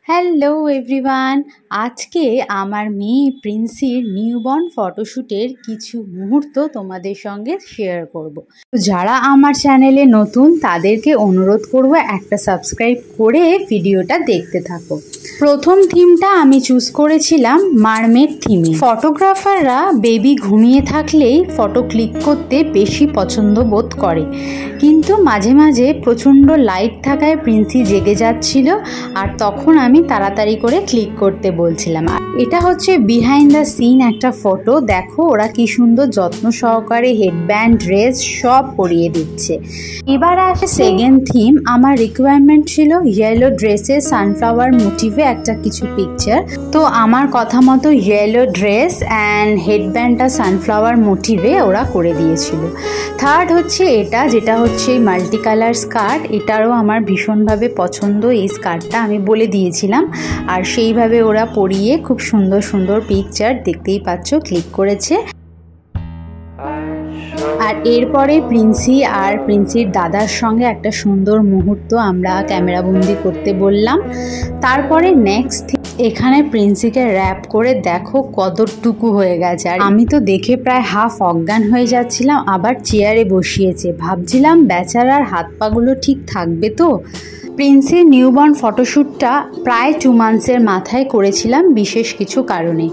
Hello everyone, আজকে আমার মেয়ে প্রিন্সির নিউবর্ন ফটোশ্যুটের কিছু মুহূর্ত তোমাদের সঙ্গে শেয়ার করব। যারা আমার চ্যানেলে নতুন তাদেরকে অনুরোধ করব একটা সাবস্ক্রাইব করে ভিডিওটা দেখতে থাকো। প্রথম থিমটা আমি চুজ করেছিলাম মারমেড থিমে। ফটোগ্রাফাররা বেবি ঘুমিয়ে থাকলেই ফটো ক্লিক করতে বেশি পছন্দ বোধ করে, কিন্তু মাঝে মাঝে প্রচণ্ড লাইট থাকায় প্রিন্সি জেগে যাচ্ছিল আর তখন আমি তাড়াতাড়ি করে ক্লিক করতে বলছিলাম। এটা হচ্ছে বিহাইন্ড দ্য সিন একটা ফটো। দেখো ওরা কি সুন্দর যত্ন সহকারে হেডব্যান্ড, ড্রেস সব পরিয়ে দিচ্ছে। এবার আসে সেকেন্ড থিম। আমার রিকোয়ারমেন্ট ছিল ইয়েলো ড্রেসে সানফ্লাওয়ার মোটিভে একটা কিছু পিকচার, তো আমার কথা মতো ইয়েলো ড্রেস অ্যান্ড হেডব্যান্ডটা সানফ্লাওয়ার মোটিভে ওরা করে দিয়েছিল। থার্ড হচ্ছে এটা, যেটা হচ্ছে মাল্টি কালার স্কার্ট। এটারও আমার ভীষণভাবে পছন্দ, এই স্কার্টটা আমি বলে দিয়েছিলাম আর সেইভাবে ওরা পরিয়ে খুব সুন্দর সুন্দর পিকচার দেখতেই পাচ্ছ ক্লিক করেছে। আর এরপরে প্রিন্সি আর প্রিন্সির দাদার সঙ্গে একটা সুন্দর মুহূর্ত আমরা ক্যামেরাবন্দি করতে বললাম। তারপরে নেক্সট এখানে প্রিন্সিকে র্যাপ করে দেখো কতটুকু হয়ে গেছে, আর আমি তো দেখে প্রায় হাফ অজ্ঞান হয়ে যাচ্ছিলাম। আবার চেয়ারে বসিয়েছে, ভাবছিলাম বেচারার হাত পাগুলো ঠিক থাকবে তো। প্রিন্সের নিউবর্ন ফটোশ্যুটটা প্রায় 2 মান্থসের মাথায় করেছিলাম বিশেষ কিছু কারণে,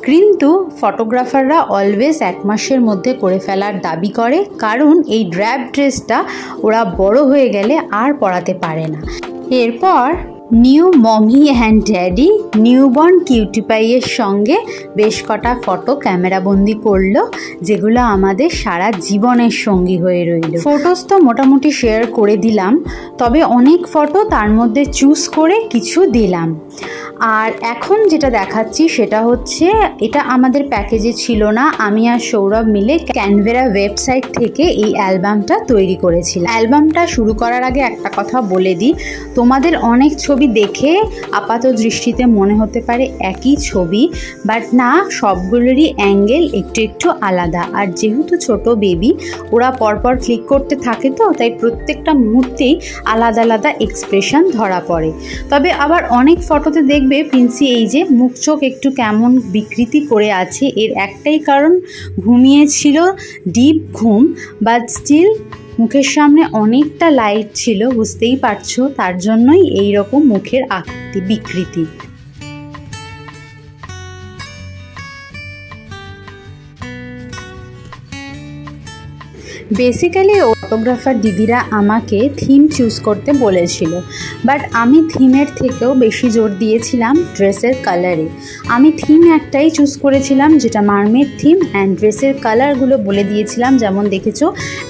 কিন্তু ফটোগ্রাফাররা অলওয়েজ 1 মাসের মধ্যে করে ফেলার দাবি করে, কারণ এই ড্র্যাপ ড্রেসটা ওরা বড় হয়ে গেলে আর পরাতে পারে না। এরপর new mommy and daddy newborn cutie পাইয়ের সঙ্গে বেশ কটা ফটো ক্যামেরাবন্দি করলো, যেগুলো আমাদের সারা জীবনের সঙ্গী হয়ে রইল। ফটোস তো মোটামুটি শেয়ার করে দিলাম, তবে অনেক ফটো তার মধ্যে চুজ করে কিছু দিলাম। আর এখন যেটা দেখাচ্ছি সেটা হচ্ছে, এটা আমাদের প্যাকেজে ছিল না, আমি আর সৌরভ মিলে ক্যানভেরা ওয়েবসাইট থেকে এই অ্যালবামটা তৈরি করেছিলাম। অ্যালবামটা শুরু করার আগে একটা কথা বলে দিই, তোমাদের অনেক ছবি দেখে আপাত দৃষ্টিতে মনে হতে পারে একই ছবি, বাট না, সবগুলোরই অ্যাঙ্গেল একটু একটু আলাদা। আর যেহেতু ছোট বেবি, ওরা পরপর ক্লিক করতে থাকে তো, তাই প্রত্যেকটা মুহূর্তেই আলাদা আলাদা এক্সপ্রেশন ধরা পড়ে। তবে আবার অনেক ফটোতে দেখবে প্রিন্সি এই যে মুখ চোখ একটু কেমন বিকৃতি করে আছে, এর একটাই কারণ ঘুমিয়েছিল, ডিপ ঘুম, বাট স্টিল মুখের সামনে অনেকটা লাইট ছিল, বুঝতেই পারছো, তার জন্যই এই রকম মুখের আকৃতি বিকৃতি। বেসিক্যালি ফটোগ্রাফার দিদিরা আমাকে থিম চুজ করতে বলেছিল, বাট আমি থিমের থেকেও বেশি জোর দিয়েছিলাম ড্রেসের কালারে। আমি থিম একটাই চুজ করেছিলাম, যেটা মারমেড থিম, অ্যান্ড ড্রেসের কালারগুলো বলে দিয়েছিলাম। যেমন দেখেছো,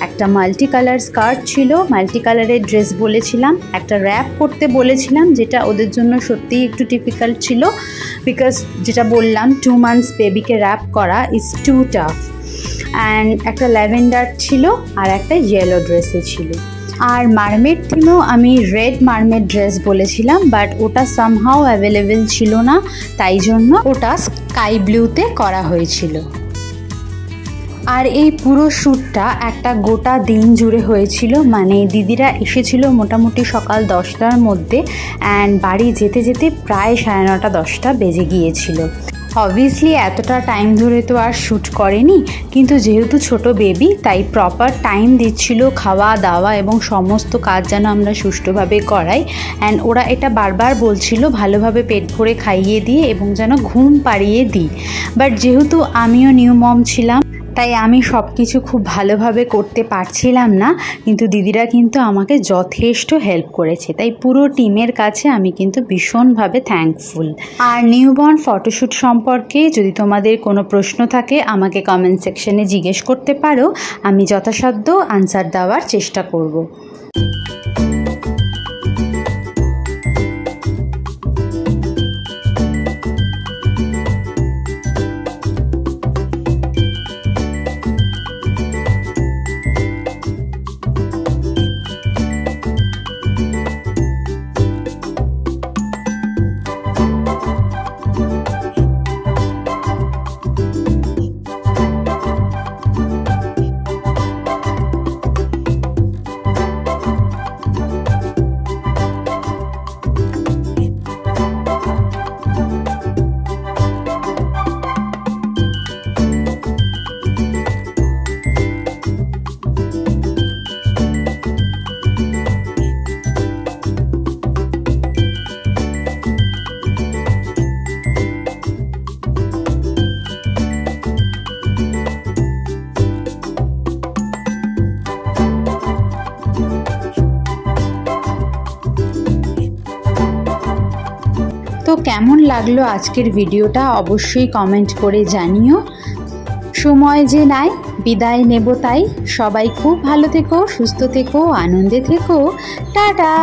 একটা মাল্টি কালার স্কার্ট ছিল, মাল্টি কালারের ড্রেস বলেছিলাম, একটা র্যাপ করতে বলেছিলাম, যেটা ওদের জন্য সত্যিই একটু টিপিক্যাল ছিল, বিকজ যেটা বললাম 2 মান্থস বেবিকে র্যাপ করা ইজ টু টাফ। অ্যান্ড একটা ল্যাভেন্ডার ছিল আর একটা ইয়েলো ড্রেসে ছিল। আর মারমেড থিমেও আমি রেড মারমেড ড্রেস বলেছিলাম, বাট ওটা সামহাও অ্যাভেলেবেল ছিল না, তাই জন্য ওটা স্কাই ব্লুতে করা হয়েছিল। আর এই পুরো শ্যুটটা একটা গোটা দিন জুড়ে হয়েছিল, মানে দিদিরা এসেছিল মোটামুটি সকাল 10টার মধ্যে, অ্যান্ড বাড়ি যেতে যেতে প্রায় 9:30 10টা বেজে গিয়েছিল। অবভিয়াসলি এতটা টাইম ধরে তো আর শ্যুট করেনি, কিন্তু যেহেতু ছোট বেবি তাই প্রপার টাইম দিচ্ছিল খাওয়া দাওয়া এবং সমস্ত কাজ যেন আমরা সুষ্ঠুভাবে করাই। অ্যান্ড ওরা এটা বারবার বলছিল ভালোভাবে পেট ভরে খাইয়ে দিয়ে এবং যেন ঘুম পাড়িয়ে দিই, বাট যেহেতু আমিও নিউ মম ছিলাম তাই আমি সব কিছু খুব ভালোভাবে করতে পারছিলাম না, কিন্তু দিদিরা কিন্তু আমাকে যথেষ্ট হেল্প করেছে, তাই পুরো টিমের কাছে আমি কিন্তু ভীষণভাবে থ্যাঙ্কফুল। আর নিউবর্ন ফটোশ্যুট সম্পর্কে যদি তোমাদের কোনো প্রশ্ন থাকে আমাকে কমেন্ট সেকশনে জিজ্ঞেস করতে পারো, আমি যথাসাধ্য আনসার দেওয়ার চেষ্টা করব। তো কেমন লাগলো আজকের ভিডিওটা অবশ্যই কমেন্ট করে জানিও। সময় যে নাই, বিদায় নেব তাই। সবাই খুব ভালো থেকো, সুস্থ থেকো, আনন্দে থেকো। টাটা।